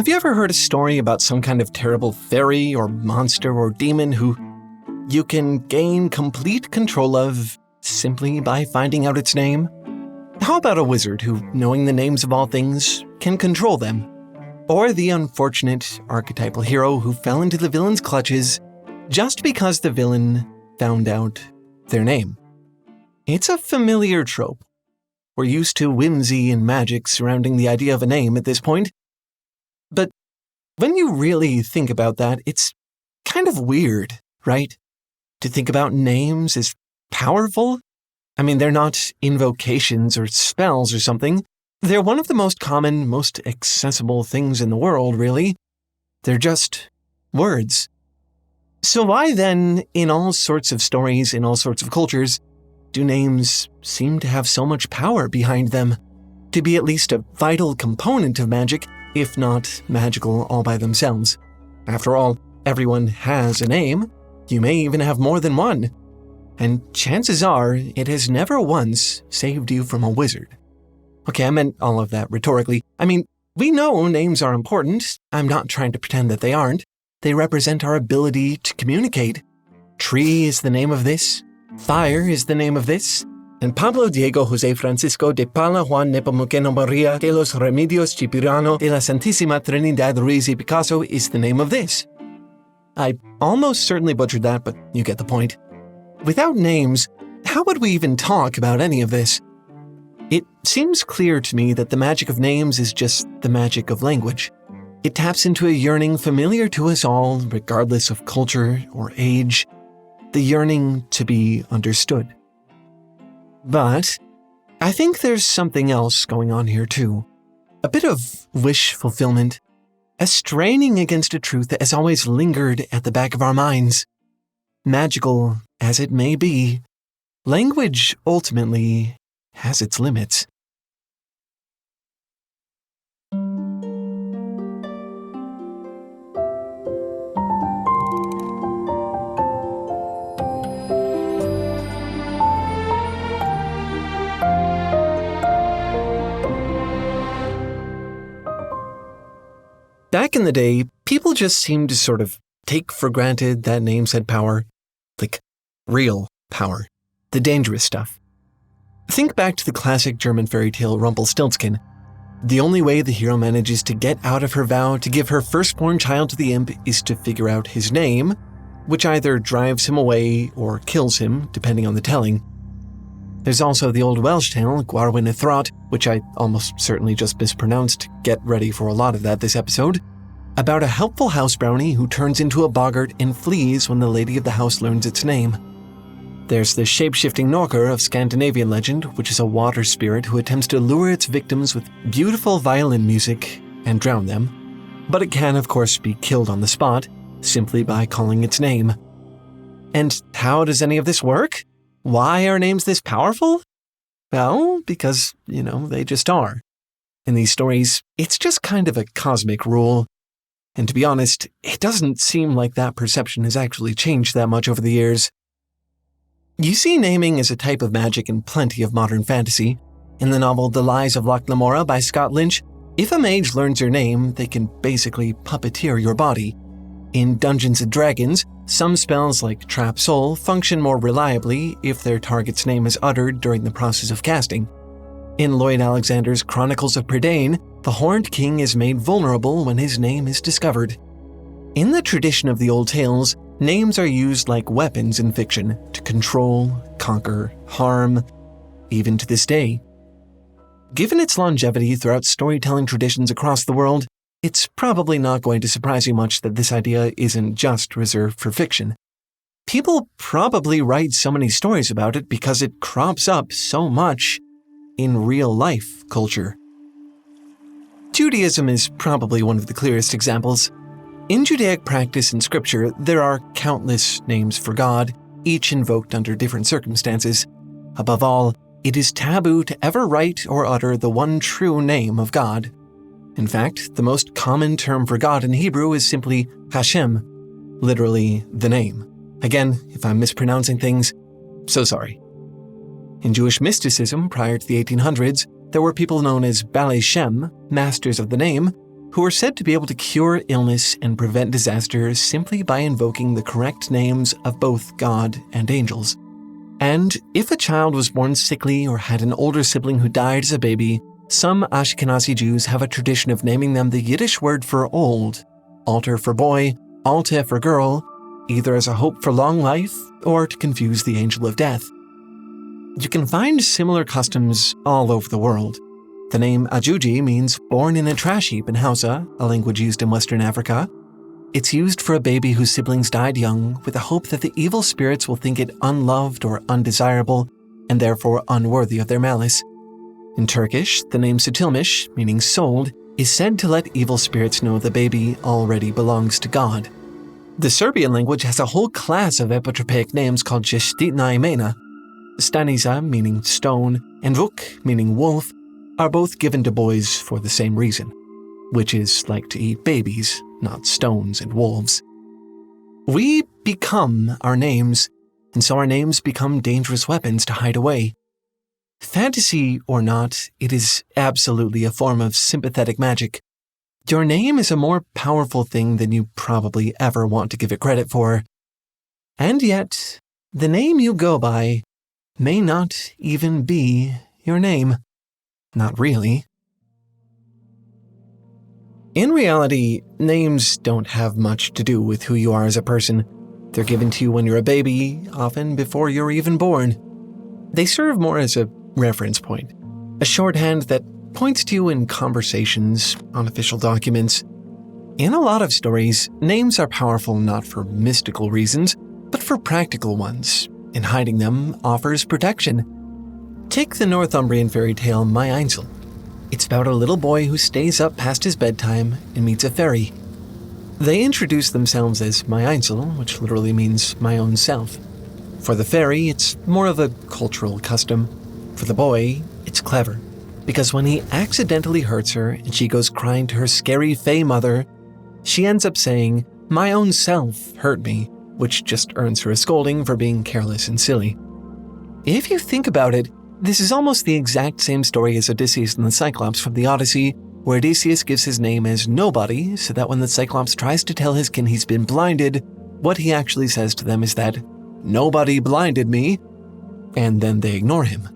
Have you ever heard a story about some kind of terrible fairy or monster or demon who you can gain complete control of simply by finding out its name? How about a wizard who, knowing the names of all things, can control them? Or the unfortunate archetypal hero who fell into the villain's clutches just because the villain found out their name? It's a familiar trope. We're used to whimsy and magic surrounding the idea of a name at this point. But when you really think about that, it's kind of weird, right? To think about names as powerful? I mean, they're not invocations or spells or something. They're one of the most common, most accessible things in the world, really. They're just words. So why then, in all sorts of stories, in all sorts of cultures, do names seem to have so much power behind them? To be at least a vital component of magic, if not magical all by themselves. After all, everyone has a name. You may even have more than one. And chances are, it has never once saved you from a wizard. Okay, I meant all of that rhetorically. I mean, we know names are important. I'm not trying to pretend that they aren't. They represent our ability to communicate. Tree is the name of this. Fire is the name of this. And Pablo Diego José Francisco de Paula Juan Nepomuceno Maria de los Remedios Chipirano de la Santísima Trinidad Ruiz y Picasso is the name of this. I almost certainly butchered that, but you get the point. Without names, how would we even talk about any of this? It seems clear to me that the magic of names is just the magic of language. It taps into a yearning familiar to us all, regardless of culture or age, the yearning to be understood. But I think there's something else going on here too. A bit of wish fulfillment, a straining against a truth that has always lingered at the back of our minds. Magical as it may be, language ultimately has its limits. Back in the day, people just seemed to sort of take for granted that names had power. Like, real power. The dangerous stuff. Think back to the classic German fairy tale Rumpelstiltskin. The only way the hero manages to get out of her vow to give her firstborn child to the imp is to figure out his name, which either drives him away or kills him, depending on the telling. There's also the old Welsh tale, Gwarwyn y Throt, which I almost certainly just mispronounced, get ready for a lot of that this episode, about a helpful house brownie who turns into a boggart and flees when the lady of the house learns its name. There's the shape-shifting Norker of Scandinavian legend, which is a water spirit who attempts to lure its victims with beautiful violin music and drown them, but it can, of course, be killed on the spot, simply by calling its name. And how does any of this work? Why are names this powerful? Well, because, they just are. In these stories, it's just kind of a cosmic rule. And to be honest, it doesn't seem like that perception has actually changed that much over the years. You see naming as a type of magic in plenty of modern fantasy. In the novel The Lies of Loch Lamora by Scott Lynch, if a mage learns your name, they can basically puppeteer your body. In Dungeons & Dragons, some spells like Trap Soul function more reliably if their target's name is uttered during the process of casting. In Lloyd Alexander's Chronicles of Prydain, the Horned King is made vulnerable when his name is discovered. In the tradition of the old tales, names are used like weapons in fiction to control, conquer, harm, even to this day. Given its longevity throughout storytelling traditions across the world, it's probably not going to surprise you much that this idea isn't just reserved for fiction. People probably write so many stories about it because it crops up so much in real-life culture. Judaism is probably one of the clearest examples. In Judaic practice and scripture, there are countless names for God, each invoked under different circumstances. Above all, it is taboo to ever write or utter the one true name of God. In fact, the most common term for God in Hebrew is simply Hashem, literally the name. Again, if I'm mispronouncing things, so sorry. In Jewish mysticism prior to the 1800s, there were people known as Balei Shem, masters of the name, who are said to be able to cure illness and prevent disaster simply by invoking the correct names of both God and angels. And if a child was born sickly or had an older sibling who died as a baby, some Ashkenazi Jews have a tradition of naming them the Yiddish word for old, alter for boy, alte for girl, either as a hope for long life or to confuse the angel of death. You can find similar customs all over the world. The name Ajuji means born in a trash heap in Hausa, a language used in Western Africa. It's used for a baby whose siblings died young with the hope that the evil spirits will think it unloved or undesirable and therefore unworthy of their malice. In Turkish, the name Sutilmiş, meaning sold, is said to let evil spirits know the baby already belongs to God. The Serbian language has a whole class of epitropaic names called Čestitna imena. Stanica, meaning stone, and Vuk, meaning wolf, are both given to boys for the same reason, which is like to eat babies, not stones and wolves. We become our names, and so our names become dangerous weapons to hide away. Fantasy or not, it is absolutely a form of sympathetic magic. Your name is a more powerful thing than you probably ever want to give it credit for. And yet, the name you go by may not even be your name. Not really. In reality, names don't have much to do with who you are as a person. They're given to you when you're a baby, often before you're even born. They serve more as a reference point, a shorthand that points to you in conversations, on official documents. In a lot of stories, names are powerful not for mystical reasons, but for practical ones, and hiding them offers protection. Take the Northumbrian fairy tale My Einsel. It's about a little boy who stays up past his bedtime and meets a fairy. They introduce themselves as My Einsel, which literally means my own self. For the fairy, it's more of a cultural custom. For the boy, it's clever, because when he accidentally hurts her and she goes crying to her scary fae mother, she ends up saying, "My own self hurt me," which just earns her a scolding for being careless and silly. If you think about it, this is almost the exact same story as Odysseus and the Cyclops from the Odyssey, where Odysseus gives his name as Nobody so that when the Cyclops tries to tell his kin he's been blinded, what he actually says to them is that, "Nobody blinded me," and then they ignore him.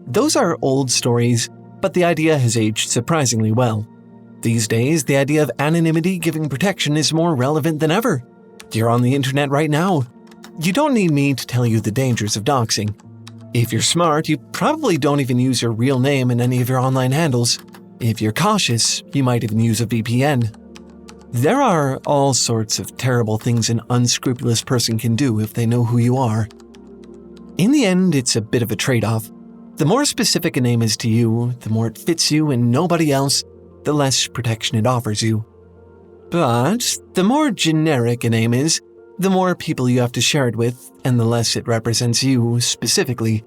Those are old stories, but the idea has aged surprisingly well. These days, the idea of anonymity giving protection is more relevant than ever. You're on the internet right now. You don't need me to tell you the dangers of doxing. If you're smart, you probably don't even use your real name in any of your online handles. If you're cautious, you might even use a VPN. There are all sorts of terrible things an unscrupulous person can do if they know who you are. In the end, it's a bit of a trade-off. The more specific a name is to you, the more it fits you and nobody else, the less protection it offers you. But the more generic a name is, the more people you have to share it with, and the less it represents you specifically.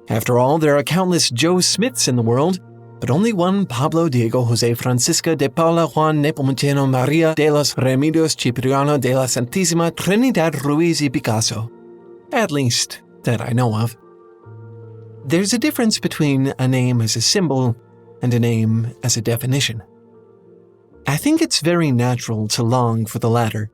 After all, there are countless Joe Smiths in the world, but only one Pablo Diego Jose Francisca de Paula Juan Nepomuceno Maria de los Remedios Cipriano de la Santísima Trinidad Ruiz y Picasso. At least, that I know of. There's a difference between a name as a symbol and a name as a definition. I think it's very natural to long for the latter.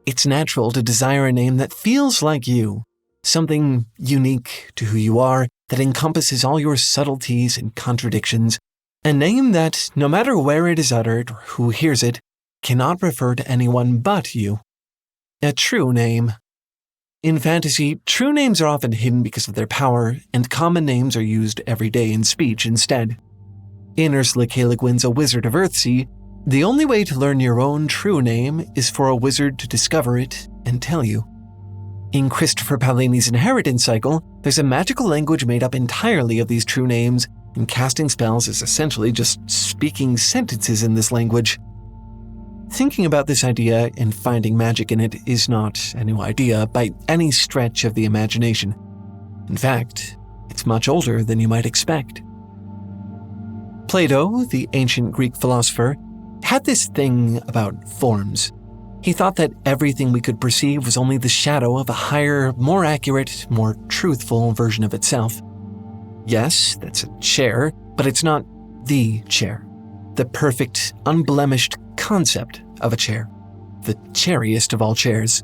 It's natural to desire a name that feels like you, something unique to who you are that encompasses all your subtleties and contradictions, a name that, no matter where it is uttered or who hears it, cannot refer to anyone but you. A true name. In fantasy, true names are often hidden because of their power, and common names are used every day in speech instead. In Ursula K. Le Guin's A Wizard of Earthsea, the only way to learn your own true name is for a wizard to discover it and tell you. In Christopher Paolini's Inheritance Cycle, there's a magical language made up entirely of these true names, and casting spells is essentially just speaking sentences in this language. Thinking about this idea and finding magic in it is not a new idea by any stretch of the imagination. In fact, it's much older than you might expect. Plato, the ancient Greek philosopher, had this thing about forms. He thought that everything we could perceive was only the shadow of a higher, more accurate, more truthful version of itself. Yes, that's a chair, but it's not the chair. the perfect, unblemished concept of a chair, the chairiest of all chairs.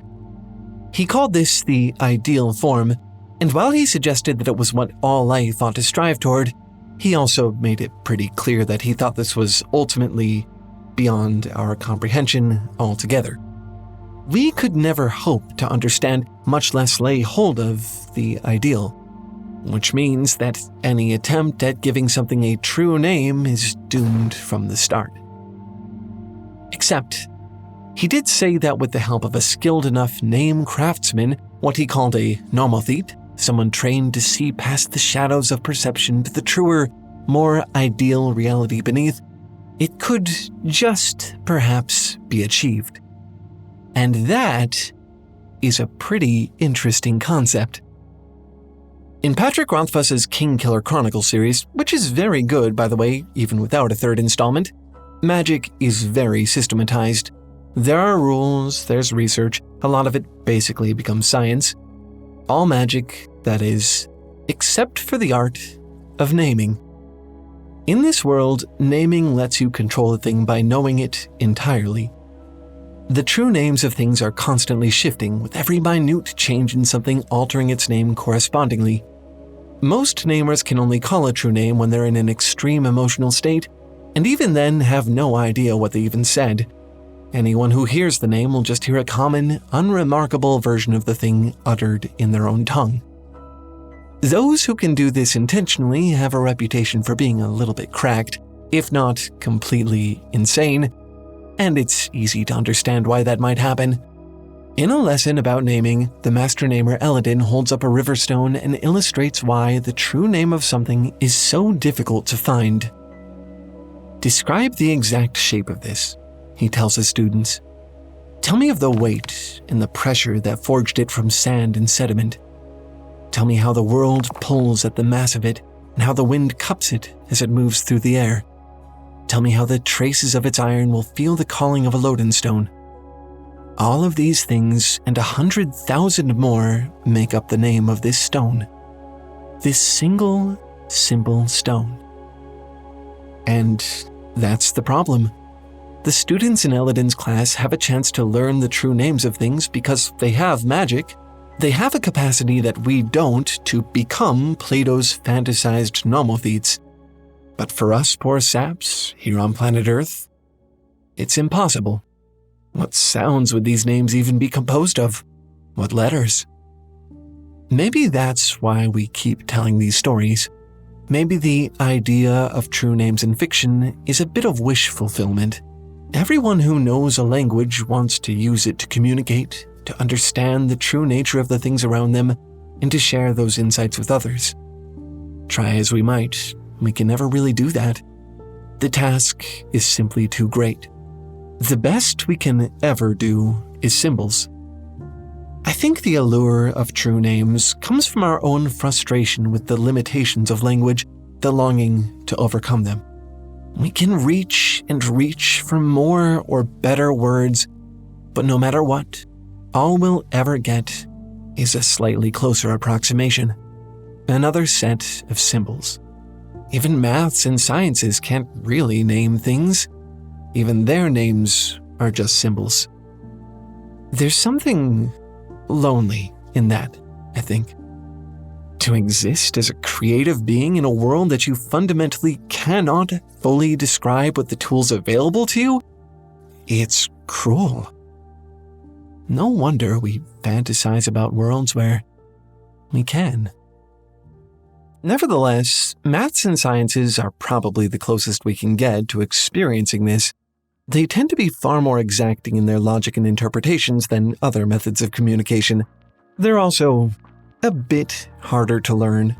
He called this the ideal form, and while he suggested that it was what all life ought to strive toward, he also made it pretty clear that he thought this was ultimately beyond our comprehension altogether. We could never hope to understand, much less lay hold of, the ideal, which means that any attempt at giving something a true name is doomed from the start. Except, he did say that with the help of a skilled enough name craftsman, what he called a nomothete, someone trained to see past the shadows of perception to the truer, more ideal reality beneath, it could just perhaps be achieved. And that is a pretty interesting concept. In Patrick Rothfuss's Kingkiller Chronicle series, which is very good, by the way, even without a third installment, magic is very systematized. There are rules, there's research, a lot of it basically becomes science. All magic, that is, except for the art of naming. In this world, naming lets you control a thing by knowing it entirely. The true names of things are constantly shifting, with every minute change in something altering its name correspondingly. Most namers can only call a true name when they're in an extreme emotional state, and even then have no idea what they even said. Anyone who hears the name will just hear a common, unremarkable version of the thing uttered in their own tongue. Those who can do this intentionally have a reputation for being a little bit cracked, if not completely insane, and it's easy to understand why that might happen. In a lesson about naming, the master namer Eladin holds up a river stone and illustrates why the true name of something is so difficult to find. Describe the exact shape of this, he tells his students. Tell me of the weight and the pressure that forged it from sand and sediment. Tell me how the world pulls at the mass of it and how the wind cups it as it moves through the air. Tell me how the traces of its iron will feel the calling of a loadstone. All of these things and 100,000 more make up the name of this stone. This single, simple stone. And that's the problem. The students in Eladin's class have a chance to learn the true names of things because they have magic. They have a capacity that we don't to become Plato's fantasized nomothetes. But for us poor saps here on planet Earth, it's impossible. What sounds would these names even be composed of? What letters? Maybe that's why we keep telling these stories. Maybe the idea of true names in fiction is a bit of wish fulfillment. Everyone who knows a language wants to use it to communicate, to understand the true nature of the things around them, and to share those insights with others. Try as we might, we can never really do that. The task is simply too great. The best we can ever do is symbols. I think the allure of true names comes from our own frustration with the limitations of language, the longing to overcome them. We can reach and reach for more or better words, but no matter what, all we'll ever get is a slightly closer approximation, another set of symbols. Even maths and sciences can't really name things. Even their names are just symbols. There's something lonely in that, I think. To exist as a creative being in a world that you fundamentally cannot fully describe with the tools available to you, it's cruel. No wonder we fantasize about worlds where we can. Nevertheless, maths and sciences are probably the closest we can get to experiencing this. They tend to be far more exacting in their logic and interpretations than other methods of communication. They're also a bit harder to learn.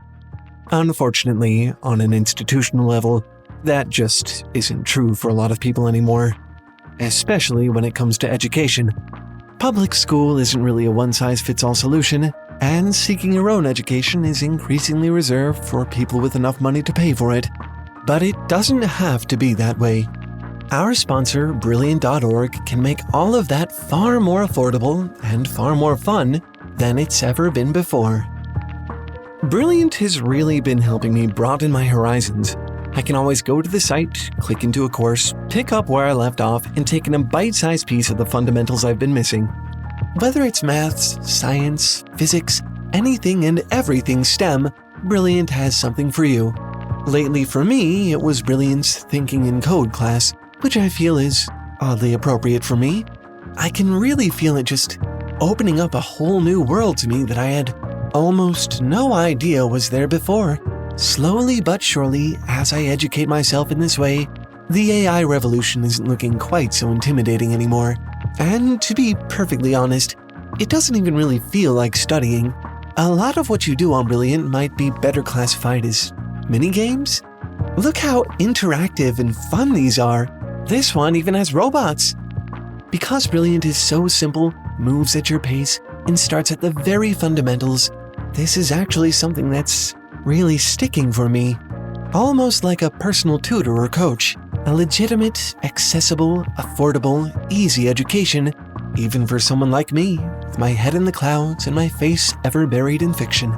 Unfortunately, on an institutional level, that just isn't true for a lot of people anymore, especially when it comes to education. Public school isn't really a one-size-fits-all solution, and seeking your own education is increasingly reserved for people with enough money to pay for it. But it doesn't have to be that way. Our sponsor, Brilliant.org, can make all of that far more affordable and far more fun than it's ever been before. Brilliant has really been helping me broaden my horizons, I can always go to the site, click into a course, pick up where I left off, and take in a bite-sized piece of the fundamentals I've been missing. Whether it's maths, science, physics, anything and everything STEM, Brilliant has something for you. Lately for me, it was Brilliant's Thinking in Code class, which I feel is oddly appropriate for me. I can really feel it just opening up a whole new world to me that I had almost no idea was there before. Slowly but surely, as I educate myself in this way, the AI revolution isn't looking quite so intimidating anymore. And to be perfectly honest, it doesn't even really feel like studying. A lot of what you do on Brilliant might be better classified as mini-games. Look how interactive and fun these are. This one even has robots. Because Brilliant is so simple, moves at your pace, and starts at the very fundamentals, this is actually something that's really sticking for me. Almost like a personal tutor or coach. A legitimate, accessible, affordable, easy education, even for someone like me, with my head in the clouds and my face ever buried in fiction.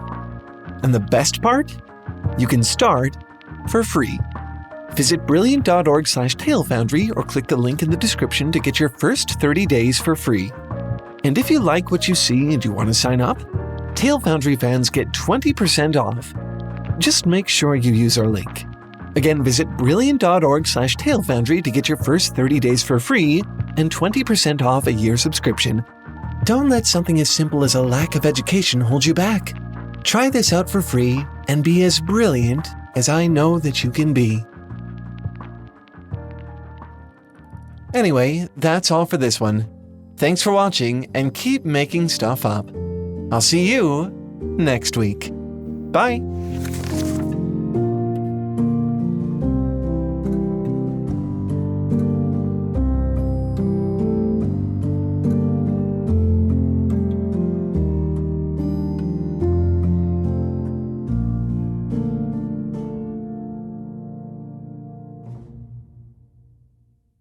And the best part? You can start for free. Visit brilliant.org/TaleFoundry or click the link in the description to get your first 30 days for free. And if you like what you see and you want to sign up, Talefoundry fans get 20% off. Just make sure you use our link. Again, visit brilliant.org/TaleFoundry to get your first 30 days for free and 20% off a year subscription. Don't let something as simple as a lack of education hold you back. Try this out for free and be as brilliant as I know that you can be. Anyway, that's all for this one. Thanks for watching and keep making stuff up. I'll see you next week. Bye!